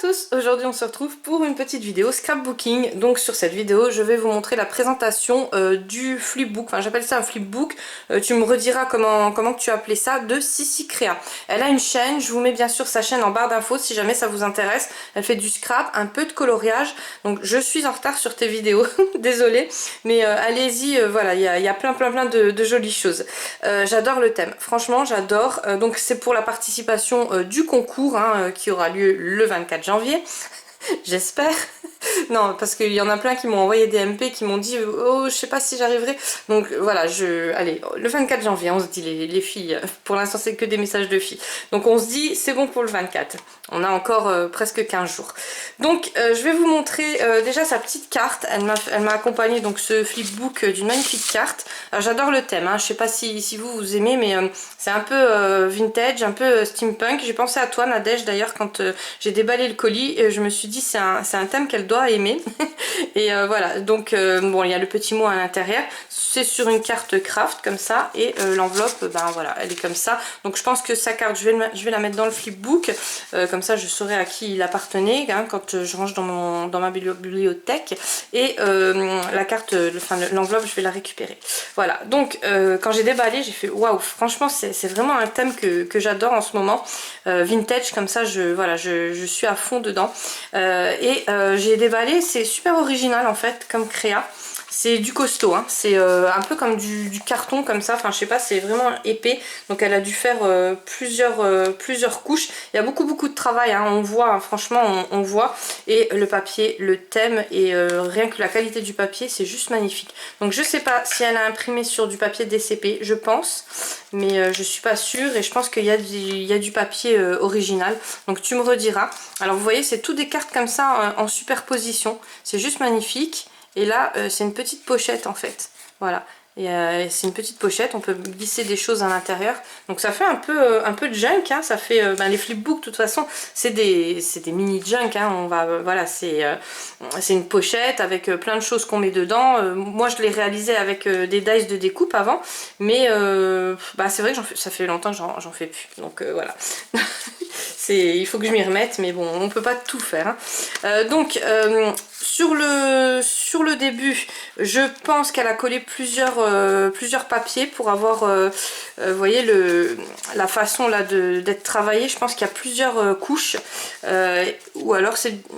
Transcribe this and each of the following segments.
tous, aujourd'hui on se retrouve pour une petite vidéo scrapbooking. Donc sur cette vidéo je vais vous montrer la présentation du flipbook, enfin j'appelle ça un flipbook, tu me rediras comment tu as appelé ça, de Sissi Créa. Elle a une chaîne, je vous mets bien sûr sa chaîne en barre d'infos si jamais ça vous intéresse. Elle fait du scrap, un peu de coloriage, donc je suis en retard sur tes vidéos, désolée, mais allez-y, voilà, il y a plein de jolies choses. J'adore le thème, franchement j'adore, donc c'est pour la participation du concours hein, qui aura lieu le 24 janvier, j'espère. Non, parce qu'il y en a plein qui m'ont envoyé des MP, qui m'ont dit oh je sais pas si j'arriverai, donc voilà, allez, le 24 janvier on se dit les filles, pour l'instant c'est que des messages de filles, donc on se dit c'est bon pour le 24, on a encore presque 15 jours. Donc je vais vous montrer déjà sa petite carte, elle m'a accompagné donc ce flipbook d'une magnifique carte. J'adore le thème, hein. Je sais pas si vous aimez, mais c'est un peu vintage, un peu steampunk. J'ai pensé à toi Nadège d'ailleurs quand j'ai déballé le colis, je me suis dit c'est un thème qu'elle doit aimer. Et voilà, donc bon, il y a le petit mot à l'intérieur, c'est sur une carte craft comme ça, et l'enveloppe, ben voilà, elle est comme ça. Donc je pense que sa carte, je vais la mettre dans le flipbook, comme ça je saurai à qui il appartenait hein, quand je range dans ma bibliothèque. Et la carte, l'enveloppe, je vais la récupérer. Voilà, donc quand j'ai déballé, j'ai fait waouh, franchement c'est vraiment un thème que j'adore en ce moment, vintage comme ça, voilà, je suis à fond dedans. J'ai déballé, c'est super original en fait comme créa. C'est du costaud, hein. C'est un peu comme du carton comme ça, enfin je sais pas, c'est vraiment épais. Donc elle a dû faire plusieurs couches. Il y a beaucoup de travail, hein. On voit, hein, franchement on voit. Et le papier, le thème et rien que la qualité du papier, c'est juste magnifique. Donc je sais pas si elle a imprimé sur du papier DCP, je pense. Mais je suis pas sûre et je pense qu'il y a du papier original. Donc tu me rediras. Alors vous voyez, c'est tout des cartes comme ça en superposition. C'est juste magnifique. Et là, c'est une petite pochette en fait. Voilà. C'est une petite pochette, on peut glisser des choses à l'intérieur. Donc ça fait un peu de junk, hein. Ça fait les flipbooks de toute façon, c'est des mini junk, hein. Voilà, c'est une pochette avec plein de choses qu'on met dedans. Moi je l'ai réalisé avec des dies de découpe avant, mais c'est vrai que ça fait longtemps que j'en fais plus. Donc voilà. Il faut que je m'y remette, mais bon, on peut pas tout faire, hein. Sur le début, je pense qu'elle a collé plusieurs papiers pour avoir, vous voyez, la façon là d'être travaillé. Je pense qu'il y a plusieurs couches, ou alors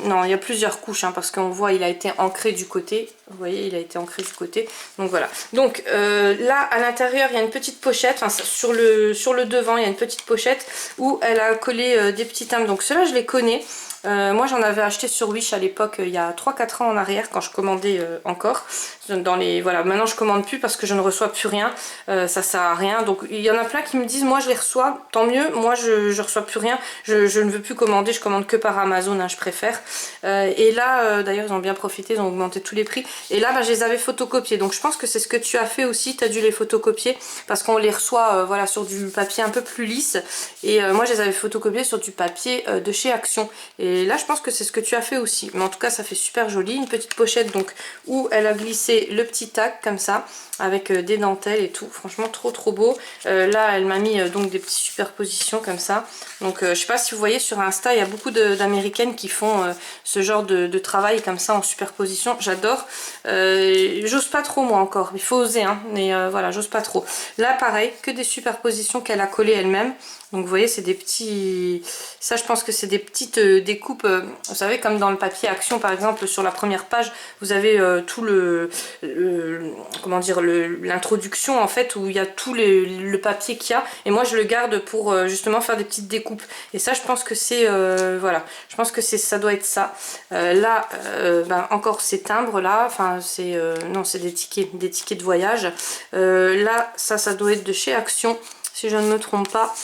non, il y a plusieurs couches, hein, parce qu'on voit il a été ancré du côté. Vous voyez, il a été ancré du côté. Donc voilà. Donc là, à l'intérieur, il y a une petite pochette. Enfin, sur le devant, il y a une petite pochette où elle a collé des petits timbres. Donc ceux-là, je les connais. Moi j'en avais acheté sur Wish à l'époque, il y a 3-4 ans en arrière, quand je commandais encore. Voilà, maintenant je commande plus parce que je ne reçois plus rien, ça sert à rien. Donc il y en a plein qui me disent moi je les reçois, tant mieux, moi je reçois plus rien, je ne veux plus commander, je commande que par Amazon, hein, je préfère. Et là d'ailleurs ils ont bien profité, ils ont augmenté tous les prix. Et là je les avais photocopiés, donc je pense que c'est ce que tu as fait aussi, tu as dû les photocopier parce qu'on les reçoit voilà, sur du papier un peu plus lisse. Et moi je les avais photocopiés sur du papier de chez Action. Et là je pense que c'est ce que tu as fait aussi, mais en tout cas ça fait super joli. Une petite pochette donc où elle a glissé le petit tag comme ça avec des dentelles et tout, franchement trop beau. Là elle m'a mis donc des petites superpositions comme ça. Donc je sais pas si vous voyez sur Insta, il y a beaucoup d'américaines qui font ce genre de travail comme ça en superposition, j'adore. J'ose pas trop moi encore, il faut oser, hein, mais voilà, j'ose pas trop. Là pareil, que des superpositions qu'elle a collées elle-même. Donc vous voyez, c'est des petits... Ça je pense que c'est des petites découpes, vous savez, comme dans le papier Action par exemple, sur la première page, vous avez tout comment dire, l'introduction en fait, où il y a tout le papier qu'il y a. Et moi je le garde pour justement faire des petites découpes. Et ça je pense que c'est... voilà, je pense que ça doit être ça. Là, encore ces timbres là, enfin c'est... non, c'est des tickets de voyage. Là, ça doit être de chez Action, si je ne me trompe pas.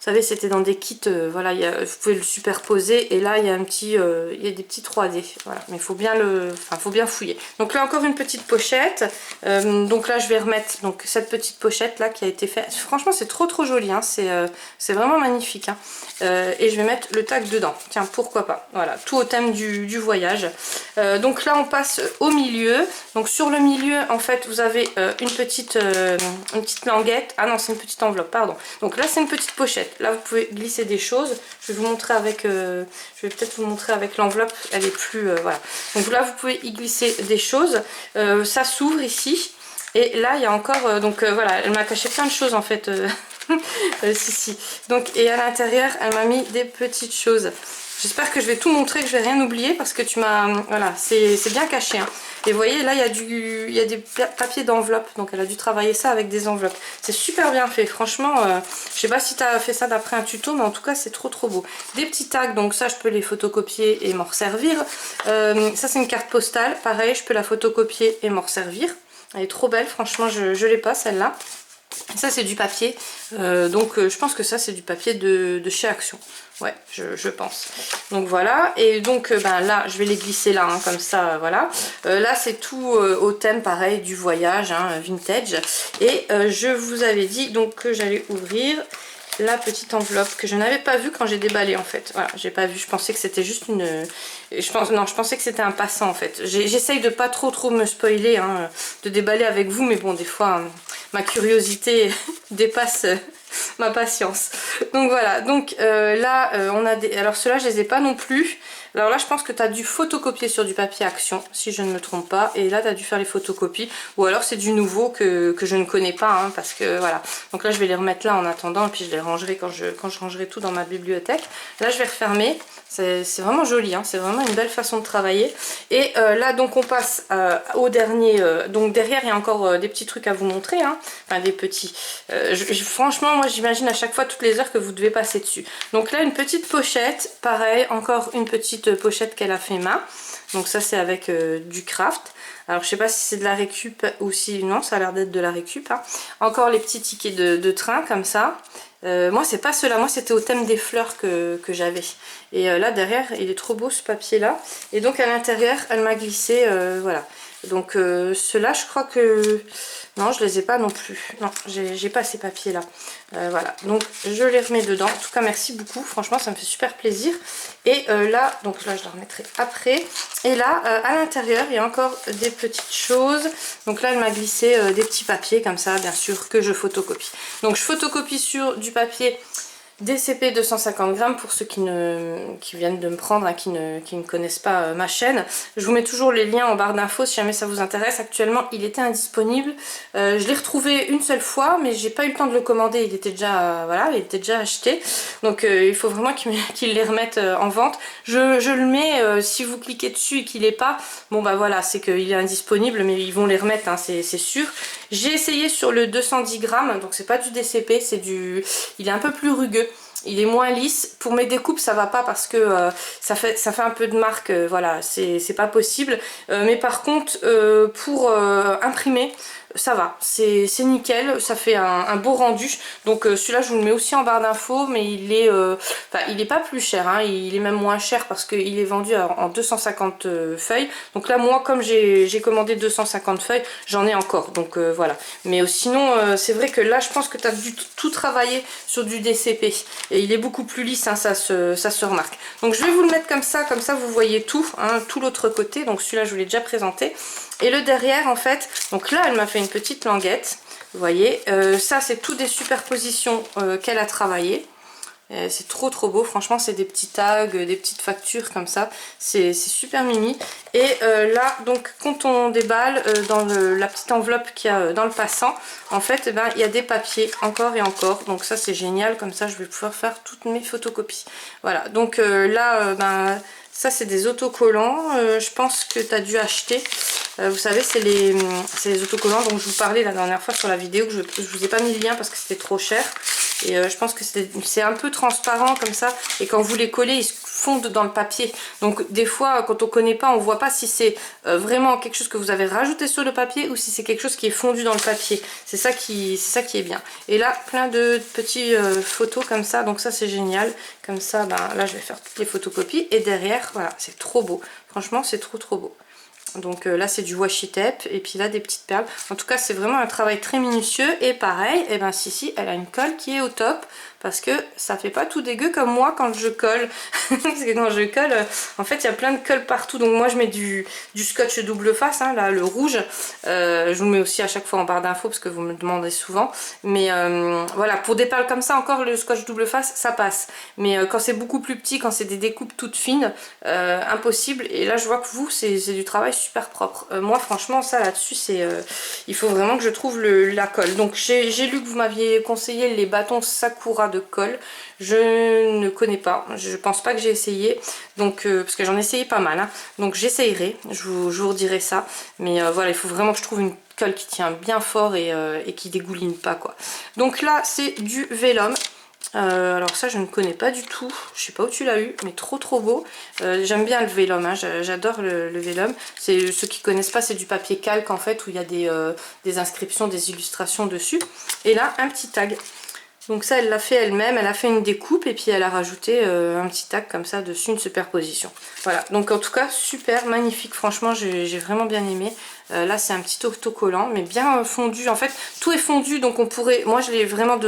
Vous savez, c'était dans des kits, voilà, vous pouvez le superposer et là il y a il y a des petits 3D, voilà, mais il faut bien faut bien fouiller. Donc là encore une petite pochette, donc là je vais remettre donc cette petite pochette là qui a été faite. Franchement c'est trop joli, hein. C'est vraiment magnifique, hein. Et je vais mettre le tag dedans, tiens pourquoi pas, voilà, tout au thème du voyage. Donc là on passe au milieu, donc sur le milieu en fait vous avez une petite languette, ah non c'est une petite enveloppe, pardon, donc là c'est une petite pochette. Là vous pouvez glisser des choses. Je vais vous montrer avec, je vais peut-être vous montrer avec l'enveloppe, elle est plus, voilà. Donc là vous pouvez y glisser des choses. Ça s'ouvre ici. Et là il y a encore, voilà, elle m'a caché plein de choses en fait. Si. Donc, et à l'intérieur elle m'a mis des petites choses. J'espère que je vais tout montrer, que je vais rien oublier parce que tu m'as... Voilà, c'est bien caché. Hein. Et vous voyez, là, il y a des papiers d'enveloppe. Donc, elle a dû travailler ça avec des enveloppes. C'est super bien fait. Franchement, je sais pas si tu as fait ça d'après un tuto, mais en tout cas, c'est trop beau. Des petits tags, donc ça, je peux les photocopier et m'en resservir. Ça, c'est une carte postale. Pareil, je peux la photocopier et m'en resservir. Elle est trop belle. Franchement, je l'ai pas, celle-là. Ça c'est du papier, je pense que ça c'est du papier de chez Action, ouais je pense. Donc voilà, et donc là je vais les glisser là, hein, comme ça, voilà. Là c'est tout au thème pareil du voyage, hein, vintage. Et je vous avais dit donc que j'allais ouvrir la petite enveloppe que je n'avais pas vue quand j'ai déballé en fait. Voilà, j'ai pas vu, je pensais que c'était juste une... Non, je pensais que c'était un passant en fait. J'essaye de pas trop me spoiler, hein, de déballer avec vous, mais bon des fois ma curiosité dépasse ma patience. Donc voilà, donc là on a des... Alors ceux-là je les ai pas non plus. Alors là je pense que tu as dû photocopier sur du papier Action, si je ne me trompe pas, et là tu as dû faire les photocopies, ou alors c'est du nouveau que je ne connais pas, hein, parce que voilà. Donc là je vais les remettre là en attendant, et puis je les rangerai quand je rangerai tout dans ma bibliothèque. Là je vais refermer, c'est vraiment joli, hein, c'est vraiment une belle façon de travailler. Et là donc on passe au dernier, donc derrière il y a encore des petits trucs à vous montrer, hein, enfin des petits. Franchement moi j'imagine à chaque fois toutes les heures que vous devez passer dessus. Donc là une petite pochette, pareil, encore une petite pochette qu'elle a fait main. Donc ça c'est avec du craft. Alors je sais pas si c'est de la récup ou si non, ça a l'air d'être de la récup, hein. Encore les petits tickets de train comme ça. Moi c'est pas ceux-là, moi c'était au thème des fleurs que j'avais. Et là derrière il est trop beau ce papier là. Et donc à l'intérieur elle m'a glissé, voilà. Donc ceux-là je crois que... Non, je les ai pas non plus. Non, j'ai pas ces papiers là. Voilà, donc je les remets dedans. En tout cas, merci beaucoup. Franchement, ça me fait super plaisir. Et là, donc là, je la remettrai après. Et là, à l'intérieur, il y a encore des petites choses. Donc là, elle m'a glissé des petits papiers comme ça, bien sûr, que je photocopie. Donc je photocopie sur du papier DCP 250 grammes pour ceux qui viennent de me prendre, hein, qui ne connaissent pas ma chaîne. Je vous mets toujours les liens en barre d'infos si jamais ça vous intéresse. Actuellement il était indisponible. Je l'ai retrouvé une seule fois mais j'ai pas eu le temps de le commander. Il était déjà, voilà, il était déjà acheté. Donc il faut vraiment qu'ils les remettent en vente. Je le mets, si vous cliquez dessus et qu'il n'est pas, bon bah voilà, c'est qu'il est indisponible, mais ils vont les remettre, hein, c'est sûr. J'ai essayé sur le 210 grammes, donc c'est pas du DCP, c'est du... Il est un peu plus rugueux. Il est moins lisse. Pour mes découpes ça va pas parce que ça fait un peu de marque, voilà, c'est pas possible. Mais par contre pour imprimer ça va, c'est nickel, ça fait un beau rendu. Donc celui-là je vous le mets aussi en barre d'infos, mais il est pas plus cher, hein, il est même moins cher parce qu'il est vendu en 250 feuilles. Donc là moi comme j'ai commandé 250 feuilles, j'en ai encore, donc voilà. Mais sinon c'est vrai que là je pense que tu as dû tout travailler sur du DCP et il est beaucoup plus lisse, hein, ça se remarque. Donc je vais vous le mettre comme ça vous voyez tout, hein, tout l'autre côté. Donc celui-là je vous l'ai déjà présenté. Et le derrière en fait, donc là elle m'a fait une petite languette, vous voyez, ça c'est tout des superpositions qu'elle a travaillé. C'est trop beau, franchement c'est des petits tags, des petites factures comme ça, c'est super mimi. Et là donc quand on déballe dans la petite enveloppe qu'il y a dans le passant, en fait il y a des papiers encore et encore, donc ça c'est génial, comme ça je vais pouvoir faire toutes mes photocopies. Voilà, donc là ça c'est des autocollants, je pense que tu as dû acheter. Vous savez c'est les autocollants dont je vous parlais la dernière fois sur la vidéo, que je vous ai pas mis le lien parce que c'était trop cher. Et je pense que c'est un peu transparent comme ça, et quand vous les collez ils se fondent dans le papier. Donc des fois quand on connaît pas, on voit pas si c'est vraiment quelque chose que vous avez rajouté sur le papier ou si c'est quelque chose qui est fondu dans le papier. C'est ça qui est bien. Et là plein de petits photos comme ça, donc ça c'est génial. Comme ça là je vais faire toutes les photocopies et derrière voilà, c'est trop beau. Franchement c'est trop beau. Donc là c'est du washi tape et puis là des petites perles. En tout cas c'est vraiment un travail très minutieux. Et pareil, et si elle a une colle qui est au top parce que ça fait pas tout dégueu comme moi quand je colle. Parce que quand je colle, en fait il y a plein de colle partout, donc moi je mets du scotch double face, hein, là le rouge. Je vous le mets aussi à chaque fois en barre d'infos parce que vous me demandez souvent, mais voilà, pour des perles comme ça encore le scotch double face ça passe, mais quand c'est beaucoup plus petit, quand c'est des découpes toutes fines, impossible. Et là je vois que vous c'est du travail super propre. Moi franchement ça là-dessus c'est il faut vraiment que je trouve la colle. Donc j'ai lu que vous m'aviez conseillé les bâtons Sakura de colle. Je ne connais pas, je pense pas que j'ai essayé, donc parce que j'en ai essayé pas mal, hein. Donc j'essayerai, je vous redirai ça, mais voilà, il faut vraiment que je trouve une colle qui tient bien fort et qui dégouline pas quoi. Donc là c'est du vélum. Alors ça je ne connais pas du tout, je sais pas où tu l'as eu, mais trop beau. J'aime bien le vélum, hein, j'adore le vélum. C'est ceux qui connaissent pas, c'est du papier calque en fait, où il y a des inscriptions, des illustrations dessus. Et là un petit tag. Donc ça elle l'a fait elle-même, elle a fait une découpe et puis elle a rajouté un petit tag comme ça dessus, une superposition. Voilà, donc en tout cas super, magnifique, franchement j'ai vraiment bien aimé. Là c'est un petit autocollant mais bien fondu, en fait tout est fondu, donc on pourrait, moi je l'ai vraiment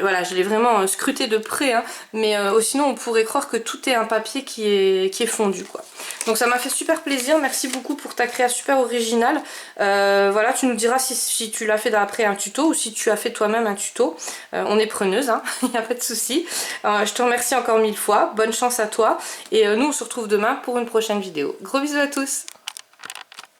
voilà, je l'ai vraiment scruté de près, hein, mais sinon on pourrait croire que tout est un papier qui est fondu quoi. Donc ça m'a fait super plaisir, merci beaucoup pour ta créa super originale. Voilà, tu nous diras si tu l'as fait d'après un tuto ou si tu as fait toi-même un tuto. On est preneuse, hein, il n'y a pas de souci. Je te remercie encore 1000 fois, bonne chance à toi et nous on se retrouve demain pour une prochaine vidéo. Gros bisous à tous.